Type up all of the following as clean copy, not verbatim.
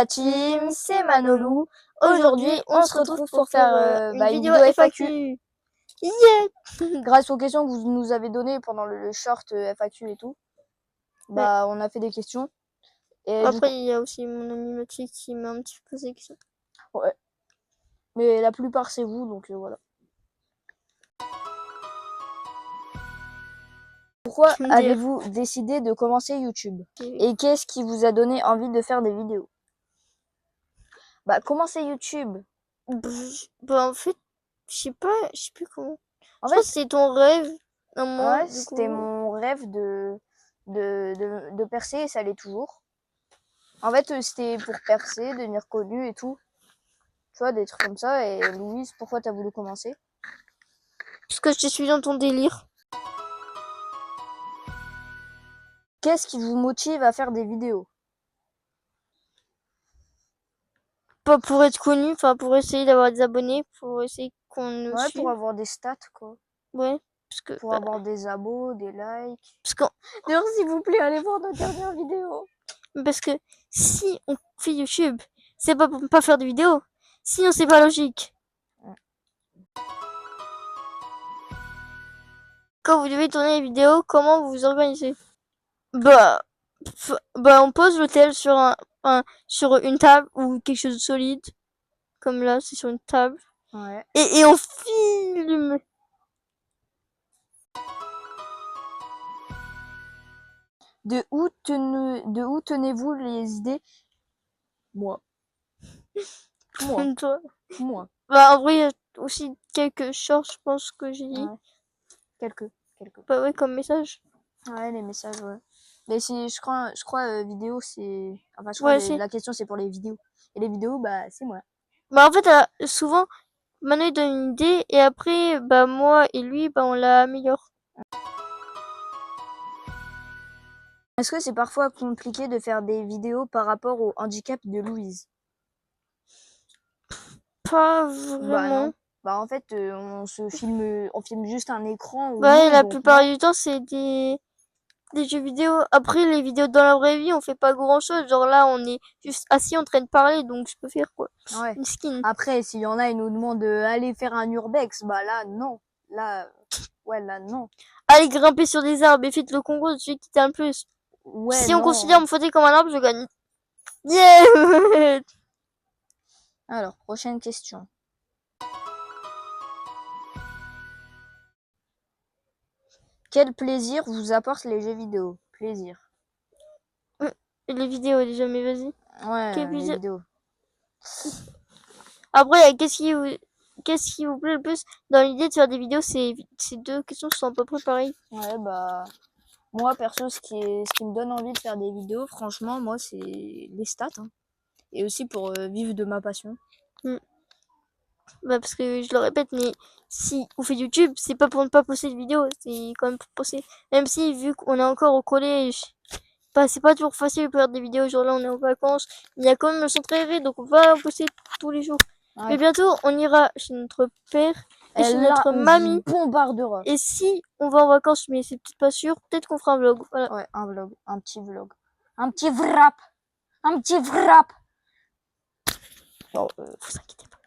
la team, c'est Manolou. Aujourd'hui, on se retrouve pour faire une vidéo FAQ. Yeah. Grâce aux questions que vous nous avez données pendant le short FAQ et tout, bah on a fait des questions. Et après, il y a aussi mon ami Mathieu qui m'a un petit peu posé des questions. Ouais. Mais la plupart, c'est vous, donc voilà. Pourquoi avez-vous décidé de commencer YouTube? Et qu'est-ce qui vous a donné envie de faire des vidéos? Bah, commencer YouTube. Bah, en fait, je sais plus comment. En je pense que c'est ton rêve. Ouais, c'était mon rêve de percer et ça l'est toujours. En fait, c'était pour percer, devenir connu et tout. Tu vois, des trucs comme ça. Et Louise, pourquoi t'as voulu commencer? Parce que je te suis dans ton délire. Qu'est-ce qui vous motive à faire des vidéos? Pas pour être connu, enfin pour essayer d'avoir des abonnés, pour essayer qu'on nous suive. Pour avoir des stats, quoi. Ouais, parce que pour avoir des abos, des likes. Parce que d'ailleurs, s'il vous plaît, allez voir notre dernière vidéo. Parce que si on fait YouTube, c'est pas pour pas faire de vidéos. Sinon, c'est pas logique. Quand vous devez tourner les vidéos, comment vous vous organisez? Bah, on pose l'hôtel sur une table ou quelque chose de solide. Comme là, c'est sur une table. Ouais. Et on filme. De où tenez-vous les idées? Moi. Moi. Bah, en vrai, il y a aussi quelques shorts, je pense que j'ai dit. Ouais. Quelques. Bah ouais, comme message. Ouais, les messages, ouais. Mais si, je crois vidéo, c'est... Enfin, je Ouais, crois la question, c'est pour les vidéos. Et les vidéos, bah, c'est moi. Bah, en fait, souvent, Manu donne une idée et après, bah, moi et lui, bah, on la améliore. Est-ce que c'est parfois compliqué de faire des vidéos par rapport au handicap de Louise? Pas vraiment. Bah non. Bah en fait, on filme juste un écran. Ouais, la plupart du temps, c'est des jeux vidéo. Après, les vidéos dans la vraie vie, on fait pas grand chose. Genre là, on est juste assis en train de parler, donc je peux faire quoi? Ouais. Une skin. Après, s'il y en a, ils nous demandent d'aller faire un urbex, bah là, non. Là, ouais, là, non. Allez grimper sur des arbres et faites le concours de celui qui tient le plus. Ouais, si non. on considère mon fauteuil comme un arbre, je gagne. Yeah. Alors, prochaine question. Quel plaisir vous apportent les jeux vidéo? Plaisir. Les vidéos déjà, mais vas-y. Ouais, Quel les plaisir. vidéos. Après, qu'est-ce qui vous plaît le plus dans l'idée de faire des vidéos? Ces deux questions sont à peu près pareilles. Ouais, bah... Moi, perso, ce qui me donne envie de faire des vidéos, franchement, moi, c'est les stats. Hein. Et aussi pour vivre de ma passion. Bah, parce que je le répète, mais si on fait YouTube, c'est pas pour ne pas poster de vidéos, c'est quand même pour poster. Même si, vu qu'on est encore au collège, bah, c'est pas toujours facile de faire des vidéos. Genre là, on est en vacances, il y a quand même le centre aéré, donc on va poster tous les jours. Ouais. Mais bientôt, on ira chez notre père et chez notre mamie. Bombardera. Et si on va en vacances, mais c'est peut-être pas sûr, peut-être qu'on fera un vlog. Voilà. Ouais, un vlog, un petit vlog. Un petit wrap. Un petit wrap. Non, vous inquiétez pas.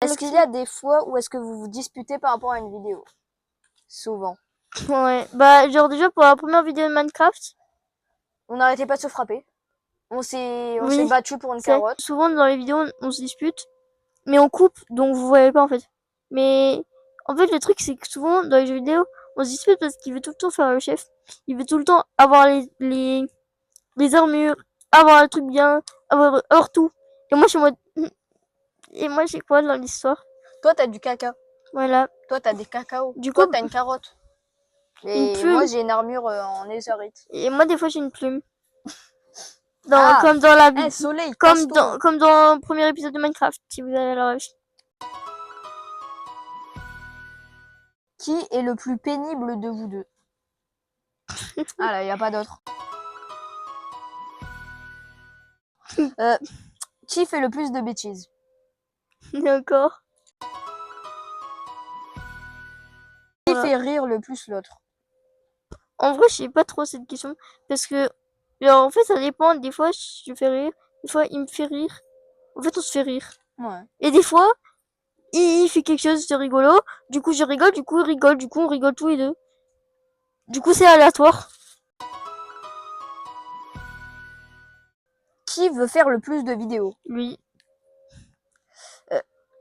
Est-ce qu'il y a des fois où est-ce que vous vous disputez par rapport à une vidéo? Souvent. Ouais, bah genre déjà pour la première vidéo de Minecraft, on n'arrêtait pas de se frapper. On s'est battu pour une c'est carotte. souvent dans les vidéos on se dispute, mais on coupe donc vous voyez pas en fait. Mais en fait le truc c'est que souvent dans les jeux vidéo on se dispute parce qu'il veut tout le temps faire le chef. Il veut tout le temps avoir les armures, avoir le truc bien, avoir tout. Et moi je suis en mode et moi j'ai quoi dans l'histoire? Toi t'as du caca. Voilà. Toi t'as des cacao. Du Toi coup t'as une carotte. une Et plume. moi j'ai une armure en netherite. Et moi des fois j'ai une plume. Comme dans la soleil, comme dans le premier épisode de Minecraft, si vous avez la ref. Qui est le plus pénible de vous deux? Ah là, il n'y a pas d'autre. Qui fait le plus de bêtises? D'accord. Qui fait rire le plus l'autre? En vrai, je sais pas trop cette question parce que Genre, en fait, ça dépend. Des fois, je fais rire. Des fois, il me fait rire. En fait, on se fait rire. Ouais. Et des fois, il fait quelque chose de rigolo. Du coup, je rigole. Du coup, il rigole. Du coup, on rigole tous les deux. Du coup, c'est aléatoire. Qui veut faire le plus de vidéos? Lui.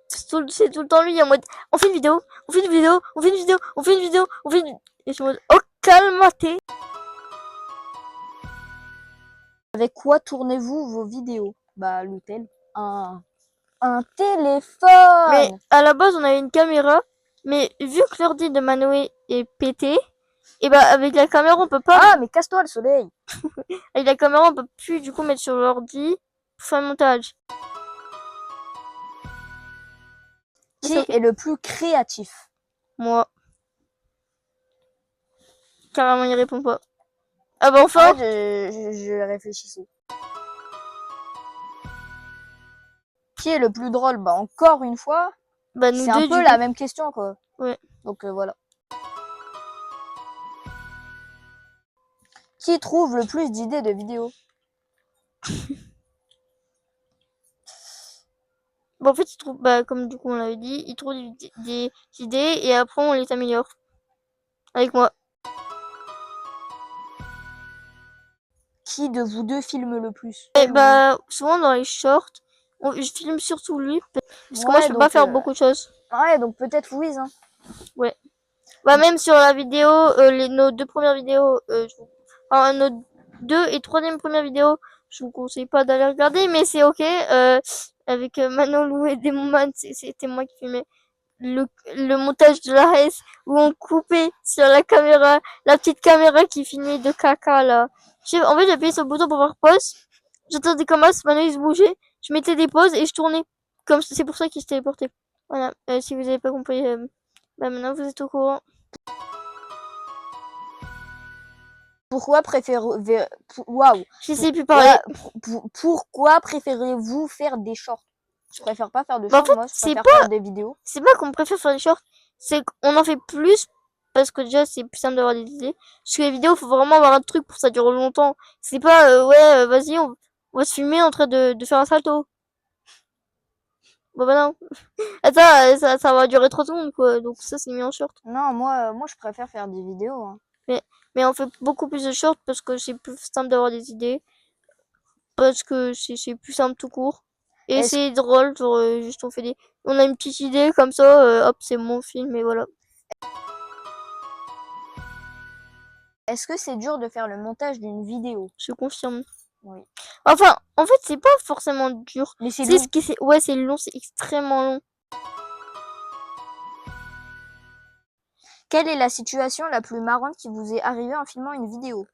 C'est tout le temps lui en mode on fait une vidéo, on fait une vidéo, on fait une vidéo, on fait une vidéo, on fait une... Et je suis en mode oh calme-toi. Avec quoi tournez-vous vos vidéos? Bah, l'hôtel. Un téléphone! Mais à la base on avait une caméra, mais vu que l'ordi de Manoé est pété, et bah avec la caméra on peut pas... Ah, mais casse-toi le soleil! Avec la caméra on peut plus du coup mettre sur l'ordi pour faire le montage. Qui est le plus créatif? Moi. Carrément il répond pas. Ah bah En enfin. fait, je réfléchissais. Qui est le plus drôle? Bah, encore une fois, Bah nous c'est un deux peu du la coup. même question, quoi. Ouais. Donc, voilà. Qui trouve le plus d'idées de vidéos? Bah en fait il trouve, bah comme du coup on l'avait dit, il trouve des idées et après on les améliore. Avec moi. Qui de vous deux filme le plus? Et bah, souvent dans les shorts, je filme surtout lui, parce que moi je Ouais, peux pas donc, faire beaucoup de choses. ouais, donc peut-être Louise, hein. Ouais. Bah, même sur la vidéo, nos deux premières vidéos, enfin, nos deux et troisième première vidéo, je vous conseille pas d'aller regarder, mais c'est ok, avec Manolou et Demoman, c'était moi qui filmais. Le montage de la S où on coupait sur la caméra, la petite caméra qui filmait de caca là. En fait, j'appuyais sur le bouton pour faire pause. J'attendais comme ça, Mano il se bougeait. Je mettais des pauses et je tournais. Comme c'est pour ça qu'il se téléportait. Voilà. Si vous avez pas compris, bah maintenant vous êtes au courant. Pourquoi préférez... Waouh! Je sais plus parler. Pourquoi préférez-vous faire des shorts? Je préfère pas faire de Bah en shorts, fait, moi, je préfère faire des vidéos. c'est pas qu'on préfère faire des shorts, c'est qu'on en fait plus parce que déjà c'est plus simple d'avoir des idées. Parce que les vidéos, faut vraiment avoir un truc pour que ça dure longtemps. C'est pas ouais, vas-y, on va se filmer en train de faire un salto. Bah non. Attends, ça va durer 30 secondes quoi. Donc ça c'est mis en short. Non, moi, je préfère faire des vidéos, hein. Mais on fait beaucoup plus de shorts parce que c'est plus simple d'avoir des idées. Parce que c'est plus simple tout court. Et Est-ce c'est drôle, genre juste on a une petite idée comme ça, hop, c'est mon film et voilà. est-ce que c'est dur de faire le montage d'une vidéo? Je confirme. Oui. Enfin, en fait, c'est pas forcément dur. Mais c'est C'est long. ce qui c'est ouais, c'est long, c'est extrêmement long. Quelle est la situation la plus marrante qui vous est arrivée en filmant une vidéo?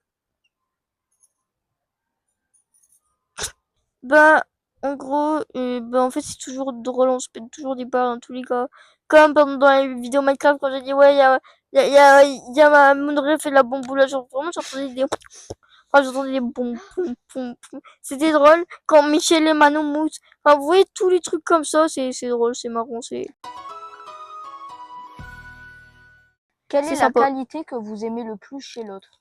Bah, en gros, bah en fait, c'est toujours drôle, on se pète toujours des barres dans tous les cas. Comme dans les vidéos Minecraft quand j'ai dit ouais, il y a mon rêve fait de la bomboula, genre vraiment j'entendais des enfin, j'entendais des boum boum boum boum. C'était drôle quand Michel et Manon moussent. Enfin, vous voyez tous les trucs comme ça, c'est drôle, c'est marrant, Quelle c'est est la sympa. qualité que vous aimez le plus chez l'autre?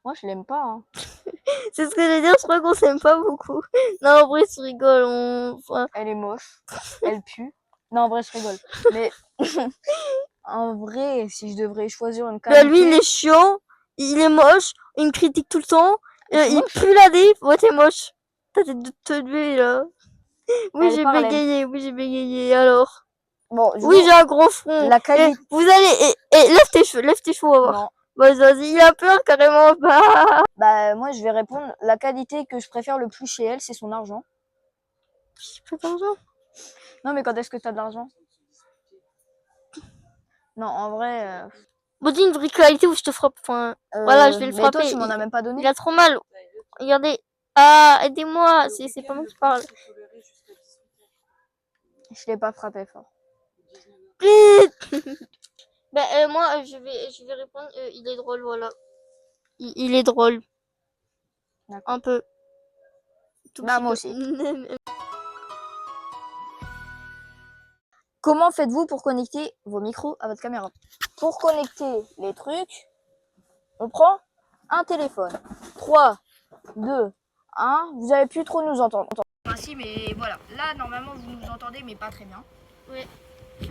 Moi, je l'aime pas, hein. C'est ce que je veux dire, je crois qu'on s'aime pas beaucoup. Non, en vrai, tu rigoles, enfin, Elle est moche, elle pue. Non, en vrai, je rigole. Mais en vrai, si je devrais choisir une bah, lui, il qualité, est chiant, il est moche, il me critique tout le temps, je suis il moche. pue la nez, ouais, t'es moche. T'as tête de te tuer, là. Elle parle, elle. Oui, j'ai bégayé, alors. Bon, du Oui, coup, j'ai un gros front. la Et qualité. vous allez, lève tes cheveux, on va voir. Non. Vas-y, il a peur, carrément, bah. Bah, moi, je vais répondre. La qualité que je préfère le plus chez elle, c'est son argent. J'ai pas d'argent. Non, mais quand est-ce que t'as de l'argent? Non, en vrai. Bon, dis une vraie qualité où je te frappe, enfin, voilà, je vais le Mais toi, frapper. tu m'en as même pas donné. Il a trop mal. Regardez. Ah, aidez-moi, c'est pas moi qui parle. Je l'ai pas frappé fort. Ben, moi, je vais répondre, il est drôle, voilà. Il est drôle. Un peu. Tout Bah, petit moi peu. aussi. Comment faites-vous pour connecter vos micros à votre caméra? Pour connecter les trucs, on prend un téléphone. 3, 2, 1. Vous avez plus trop nous entendre. Enfin si, mais voilà. Là, normalement, vous nous entendez, mais pas très bien. Ouais.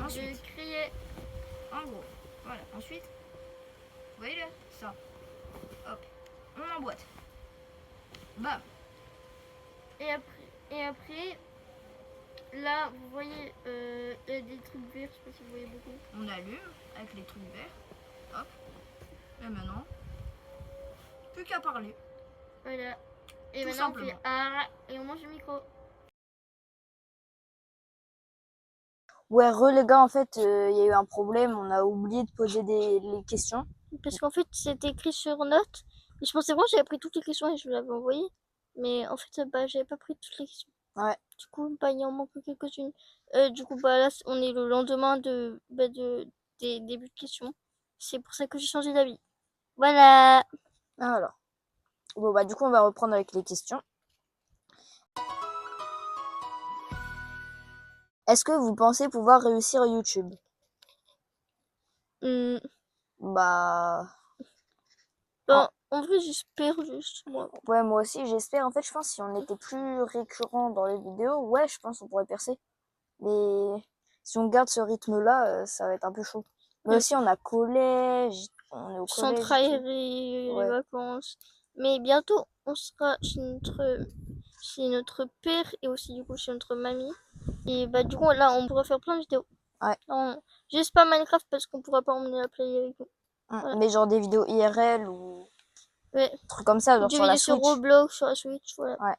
Ensuite, Je criais. en gros, voilà. Ensuite, vous voyez là, ça. Hop, on emboîte. Bam. Et après, là, vous voyez, il y a des trucs verts, je sais pas si vous voyez beaucoup. On allume avec les trucs verts. Hop. Et maintenant, plus qu'à parler. Voilà. Et Tout maintenant, on simplement. fait ah et on mange le micro. Ouais, les gars, en fait, il y a eu un problème. On a oublié de poser les questions. Parce qu'en fait, c'était écrit sur note. Et je pensais vraiment que j'avais pris toutes les questions et je vous l'avais envoyé. Mais en fait, bah, j'avais pas pris toutes les questions. Ouais. Du coup, bah, il en manque quelques-unes. Du coup, bah, là, on est le lendemain des débuts de questions. C'est pour ça que j'ai changé d'avis. Voilà. Alors. Bon, bah, du coup, on va reprendre avec les questions. Est-ce que vous pensez pouvoir réussir YouTube? Hmm. Bah, Ben, en vrai, j'espère juste, moi. ouais, moi aussi, j'espère. En fait, je pense que si on était plus récurrent dans les vidéos, ouais, je pense qu'on pourrait percer. Mais si on garde ce rythme-là, ça va être un peu chaud. Mais aussi, on a collège, on est au collège. Centraire et les vacances. Mais bientôt, on sera chez notre père et aussi du coup chez notre mamie. Et bah du coup là, on pourra faire plein de vidéos. Ouais. Juste pas Minecraft parce qu'on pourra pas emmener la play avec nous. Voilà. Mais genre des vidéos IRL ou Ouais. trucs comme ça, genre Des sur la vidéos sur Switch. Roblox, sur la Switch, voilà. Ouais.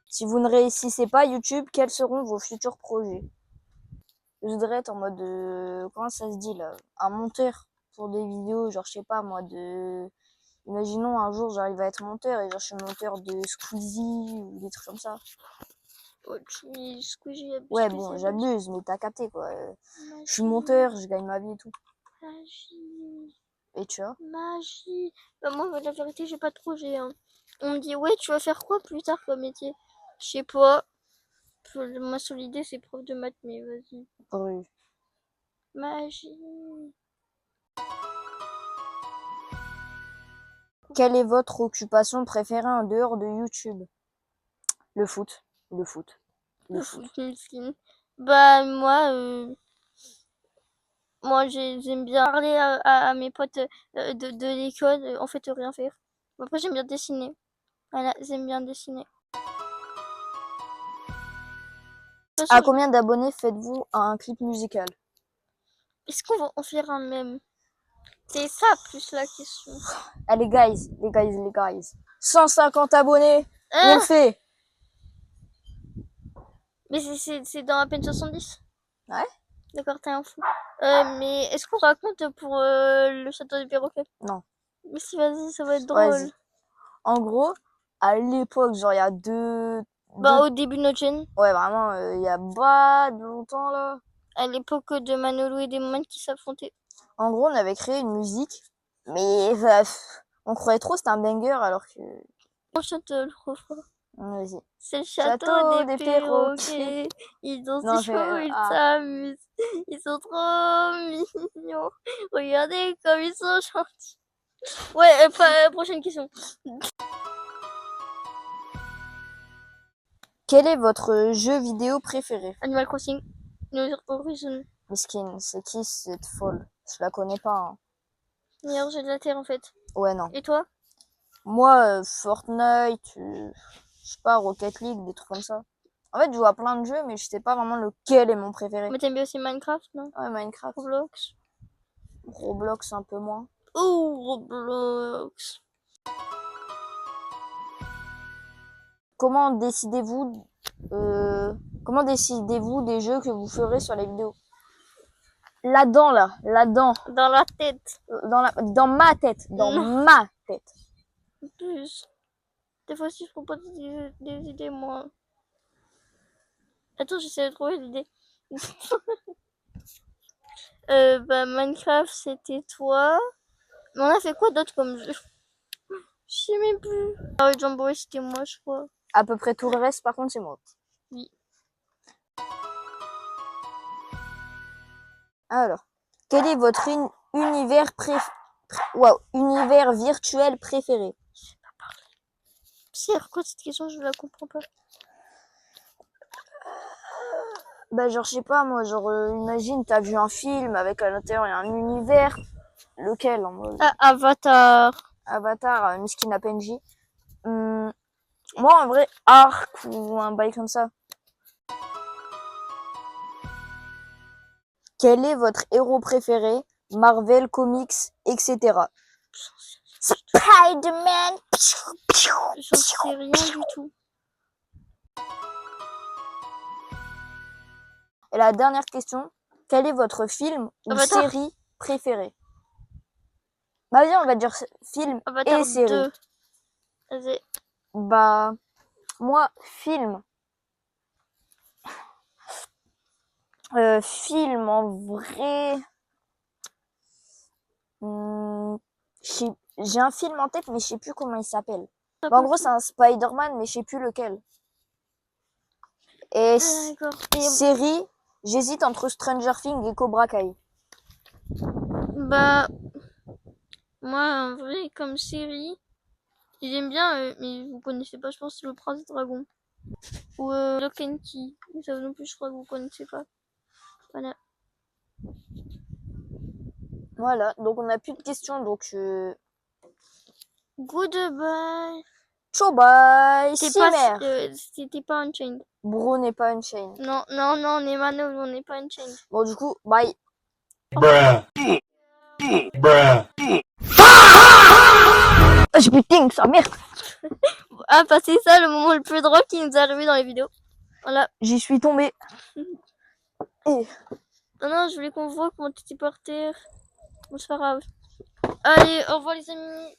Si vous ne réussissez pas YouTube, quels seront vos futurs projets? Je voudrais être en mode, comment ça se dit là? Un monteur pour des vidéos, genre je sais pas moi, imaginons un jour j'arrive à être monteur et genre je suis monteur de Squeezie ou des trucs comme ça. Oh, Squeezie, Ouais, bon, j'abuse, mais t'as capté quoi. Je suis monteur, je gagne ma vie et tout. Magie. Et tu vois? Magie. Bah moi, la vérité, j'ai pas de projet. Hein. On me dit, ouais, tu vas faire quoi plus tard comme métier? Je sais pas. Ma seule idée, c'est prof de maths, mais vas-y. Oui. Magie. Quelle est votre occupation préférée en dehors de YouTube? Le foot. Le foot. Le foot. Miskin. Bah moi j'aime bien parler à mes potes de l'école, en fait rien faire. Après j'aime bien dessiner. Voilà, j'aime bien dessiner. De toute À façon, combien d'abonnés faites-vous un clip musical? est-ce qu'on va en faire un même? C'est ça plus la question. Allez les guys. 150 abonnés, on le Hein? fait. Mais c'est dans à peine 70. Ouais? D'accord, t'es un fou. Mais est-ce qu'on raconte pour le château des perroquets? Non. Mais si, vas-y, ça va être drôle. Vas-y. En gros, à l'époque, genre il y a deux... Bah, au début de notre chaîne, Ouais, vraiment, il y a pas de longtemps là. à l'époque de Manolo et des moments qui s'affrontaient. En gros, on avait créé une musique, mais on croyait trop que c'était un banger alors que... On chante le refrain. Vas-y. C'est le château Château des des perroquets. perroquets. Ils dansent, Non, ils jouent, ils ah. s'amusent. Ils sont trop mignons. Regardez comme ils sont gentils. Ouais, prochaine question. Quel est votre jeu vidéo préféré? Animal Crossing. New Horizon. Miskin, c'est qui cette folle? Je la connais pas. Hein. Meilleur jeu de la Terre en fait. Ouais, non. Et toi? Moi, Fortnite, je sais pas, Rocket League, des trucs comme ça. En fait, je joue à plein de jeux, mais je sais pas vraiment lequel est mon préféré. Mais t'aimes bien aussi Minecraft, non? Ouais, Minecraft. Roblox. Roblox, un peu moins. Oh, Roblox. Comment décidez-vous des jeux que vous ferez sur les vidéos? Là-dedans, là-dedans. Dans la tête. Dans ma tête. Dans Non. ma tête. Plus. Des fois aussi, je propose des idées, moi. Attends, j'essaie de trouver l'idée. Bah, Minecraft, c'était toi. Mais on a fait quoi d'autre comme jeu? Je sais même plus. Ah ouais, Jamboree, c'était moi, je crois. À peu près tout le reste, par contre, c'est moi. Oui. Alors, quel est votre univers virtuel préféré? C'est quoi cette question? Je la comprends pas. Bah genre je sais pas moi, genre imagine t'as vu un film avec à l'intérieur il y a un univers, lequel en mode Ah, Avatar. Avatar, Miskina Penji. Moi en vrai Arc ou un bail comme ça. Quel est votre héros préféré? Marvel, comics, etc. Spider-Man. J'en sais rien du tout. Et la dernière question, quel est votre film ou Avatar. série préférée? Bah viens, on va dire film Avatar et série. 2. Vas-y. Bah moi film. Film en vrai. J'ai un film en tête mais je sais plus comment il s'appelle. Bah, en gros c'est un Spider-Man mais je sais plus lequel. Et D'accord. série, j'hésite entre Stranger Things et Cobra Kai. Bah, moi, en vrai, comme série, j'aime bien, mais vous connaissez pas, je pense, c'est Le Prince des Dragons. Ou Lock and Key. Ça non plus, je crois que vous connaissez pas. Voilà. Voilà, donc on n'a plus de questions, donc Goodbye. ciao bye, C'était pas Unchained. Bro n'est pas Unchained. Non, non, non, on est Mano, on n'est pas Unchained. Bon du coup, bye. Bruh. Bruh. Ah, j'ai putain que sa mère. Ah, bah c'est ça le moment le plus drôle qui nous est arrivé dans les vidéos. Voilà. J'y suis tombé. Et... Non, non, je voulais qu'on voit comment tu étais par terre. Bon, c'est pas grave. Allez, au revoir les amis.